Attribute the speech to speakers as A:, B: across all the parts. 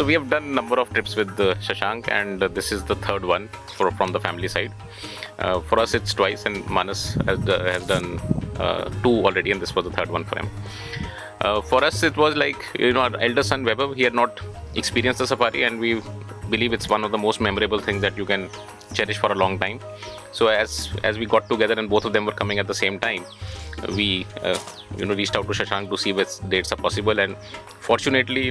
A: So we have done a number of trips with Shashank, and this is the third one from the family side. For us, it's twice, and Manas has done two already, and this was the third one for him. For us, it was like, our elder son Weber, he had not experienced the safari, and we believe it's one of the most memorable things that you can cherish for a long time. So as we got together and both of them were coming at the same time, we reached out to Shashank to see which dates are possible, and fortunately,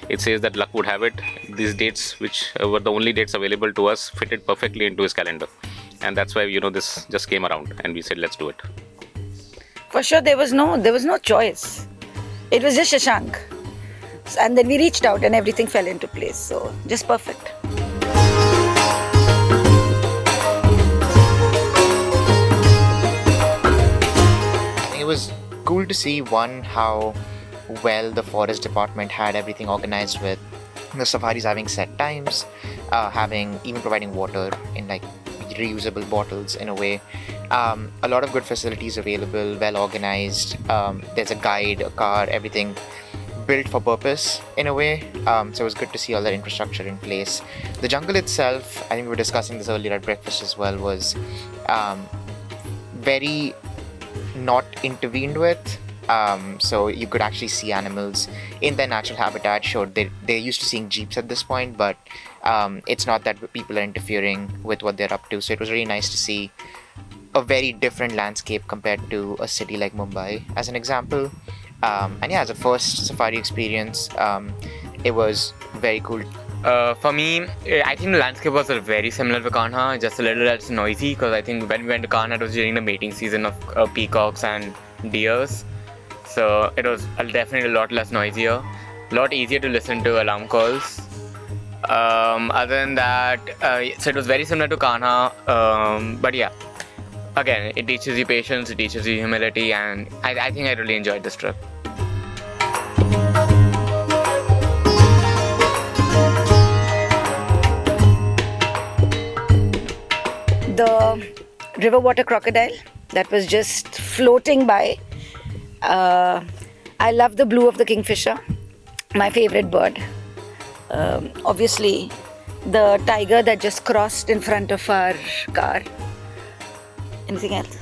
A: it says that luck would have it, these dates, which were the only dates available to us, fitted perfectly into his calendar, and that's why this just came around and we said let's do it.
B: For sure, there was no choice. It was just Shashank, and then we reached out and everything fell into place. So just perfect.
C: It was cool to see how well the forest department had everything organized, with the safaris having set times, even providing water in reusable bottles in a way. A lot of good facilities available, well organized. There's a guide, a car, everything built for purpose in a way. So it was good to see all that infrastructure in place. The jungle itself, I think we were discussing this earlier at breakfast as well, was very not intervened with. So you could actually see animals in their natural habitat. Sure, they're used to seeing jeeps at this point, but it's not that people are interfering with what they're up to. So it was really nice to see a very different landscape compared to a city like Mumbai, as an example. And yeah, as a first safari experience, it was very cool.
D: For me, I think the landscape was very similar to Kanha, just a little less noisy, because I think when we went to Kanha, it was during the mating season of peacocks and deers. So it was definitely a lot less noisier, a lot easier to listen to alarm calls. Other than that, so it was very similar to Kanha, but yeah, again, it teaches you patience, it teaches you humility, and I think I really enjoyed this trip.
B: The river water crocodile that was just floating by. I love the blue of the kingfisher, my favorite bird. Obviously, the tiger that just crossed in front of our car. Anything else?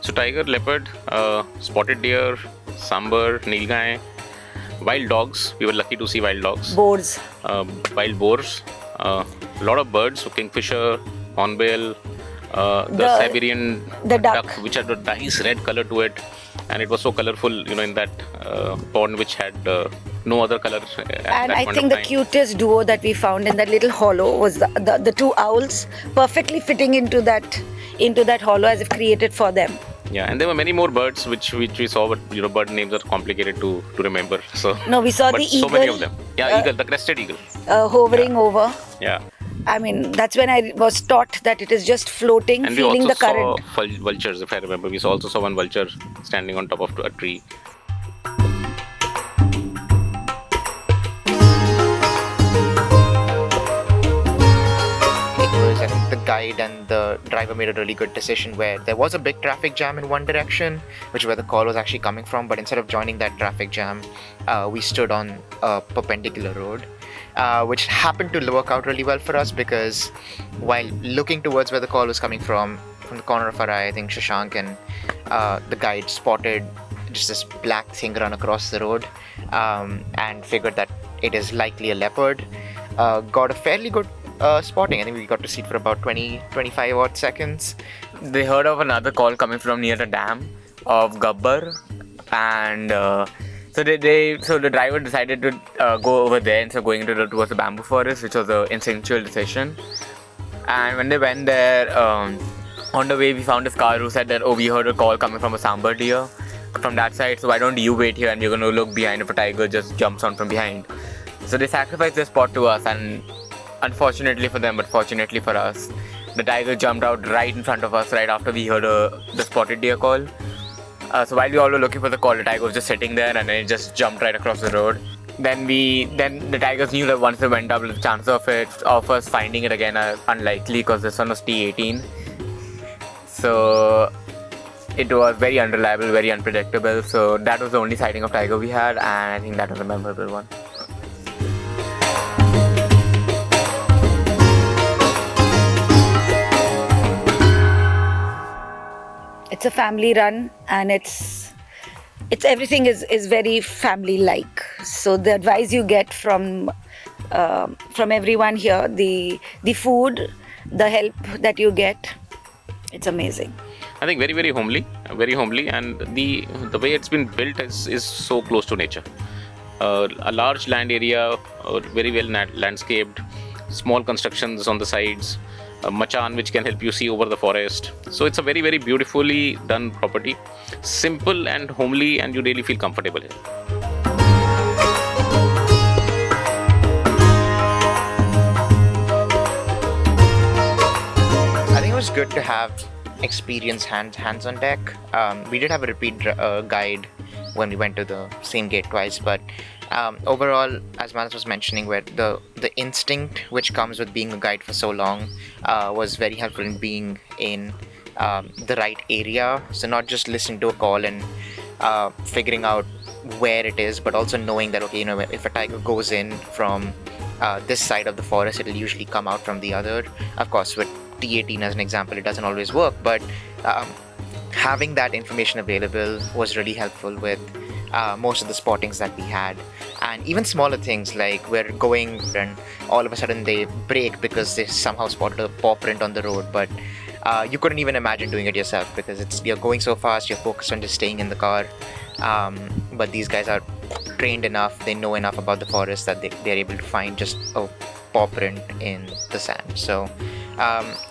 A: So tiger, leopard, spotted deer, sambar, nilgai, wild dogs. We were lucky to see wild dogs.
B: Boars.
A: Wild boars, a lot of birds, so kingfisher, hornbill, the Siberian
B: duck,
A: which had a nice red color to it, and it was so colorful, in that pond which had no other color.
B: And I think the cutest duo that we found in that little hollow was the two owls, perfectly fitting into that hollow as if created for them.
A: Yeah, and there were many more birds which we saw, but bird names are complicated to remember. So
B: no, we saw the eagle.
A: So many of them. Yeah, eagle, the crested eagle.
B: Hovering over.
A: Yeah.
B: I mean, that's when I was taught that it is just floating,
A: and
B: feeling the current.
A: And we also saw vultures, if I remember. We also saw one vulture standing on top of a tree.
C: I think the guide and the driver made a really good decision where there was a big traffic jam in one direction, which is where the call was actually coming from, but instead of joining that traffic jam, we stood on a perpendicular road, which happened to work out really well for us, because while looking towards where the call was coming from the corner of our eye, I think Shashank and the guide spotted just this black thing run across the road, and figured that it is likely a leopard. Got a fairly good spotting. I think we got to see it for about 20-25 odd seconds.
D: They heard of another call coming from near the dam of Gabbar, and so the driver decided to go over there instead of going towards the bamboo forest, which was an instinctual decision. And when they went there, on the way we found this car who said that, we heard a call coming from a sambar deer from that side, so why don't you wait here and we're going to look behind if a tiger just jumps on from behind. So they sacrificed their spot to us, and unfortunately for them, but fortunately for us, the tiger jumped out right in front of us right after we heard the spotted deer call. So while we all were looking for the call, the tiger was just sitting there, and then it just jumped right across the road. Then the tigers knew that once they went up, the chances of us finding it again are unlikely, because this one was T18. So it was very unreliable, very unpredictable. So that was the only sighting of tiger we had, and I think that was a memorable one.
B: it's a family run, and it's everything is very family like. So the advice you get from everyone here, the food, the help that you get, it's amazing.
A: I think very very homely, and the way it's been built is so close to nature. A large land area, very well landscaped, small constructions on the sides, a machan which can help you see over the forest. So it's a very very beautifully done property, simple and homely, and you really feel comfortable here.
C: I think it was good to have experienced hands on deck. We did have a repeat guide when we went to the same gate twice, but overall, as Manas was mentioning, where the instinct which comes with being a guide for so long was very helpful in being in the right area. So not just listening to a call and figuring out where it is, but also knowing that, okay, if a tiger goes in from this side of the forest, it'll usually come out from the other. Of course, with T18 as an example, it doesn't always work, but having that information available was really helpful with most of the spottings that we had. And even smaller things like we're going and all of a sudden they brake because they somehow spotted a paw print on the road, but you couldn't even imagine doing it yourself because you're going so fast, you're focused on just staying in the car. But these guys are trained enough, they know enough about the forest that they're able to find just a paw print in the sand. So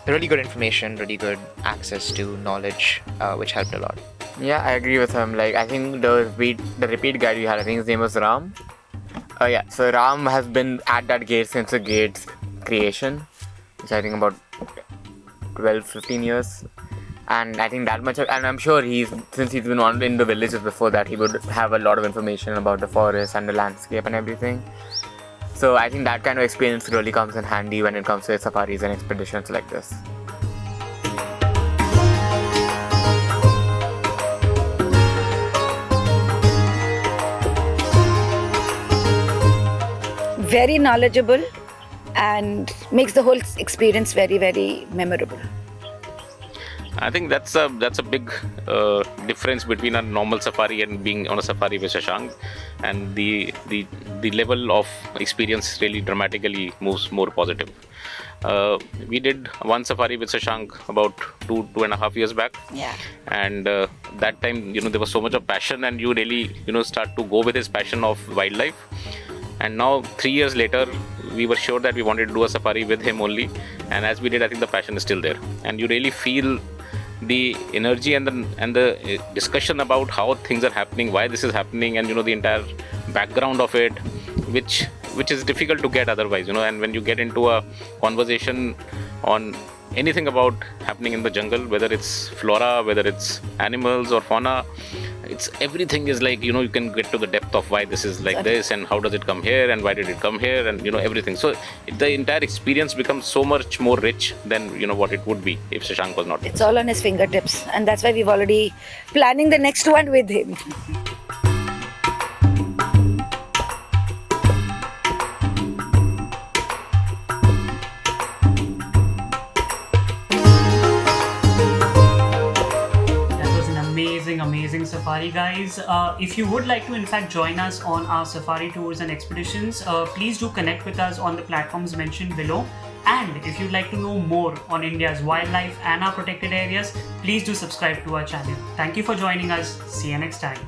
C: really good information, really good access to knowledge, which helped a lot.
D: Yeah, I agree with him. Like, I think the repeat guide we had, I think his name was Ram. Yeah, so Ram has been at that gate since the gate's creation, which I think about 12-15 years. And I think that much, and I'm sure since he's been in the villages before that, he would have a lot of information about the forest and the landscape and everything. So I think that kind of experience really comes in handy when it comes to safaris and expeditions like this.
B: Very knowledgeable and makes the whole experience very very memorable.
A: I think that's a big difference between a normal safari and being on a safari with Shashank, and the level of experience really dramatically moves more positive. We did one safari with Shashank about 2.5 years back.
B: Yeah.
A: And that time, there was so much of passion, and you really, start to go with his passion of wildlife. And now 3 years later, we were sure that we wanted to do a safari with him only. And as we did, I think the passion is still there. And you really feel the energy and the discussion about how things are happening, why this is happening, and the entire background of it, which is difficult to get otherwise. And when you get into a conversation on anything about happening in the jungle, whether it's flora, whether it's animals or fauna, everything is like, you can get to the depth of why this is like this, and how does it come here, and why did it come here, and everything. So the entire experience becomes so much more rich than what it would be if Shashank was not there.
B: It's all on his fingertips, and that's why we've already planning the next one with him.
E: Amazing safari, guys. If you would like to in fact join us on our safari tours and expeditions, please do connect with us on the platforms mentioned below. And if you'd like to know more on India's wildlife and our protected areas, please do subscribe to our channel. Thank you for joining us. See you next time.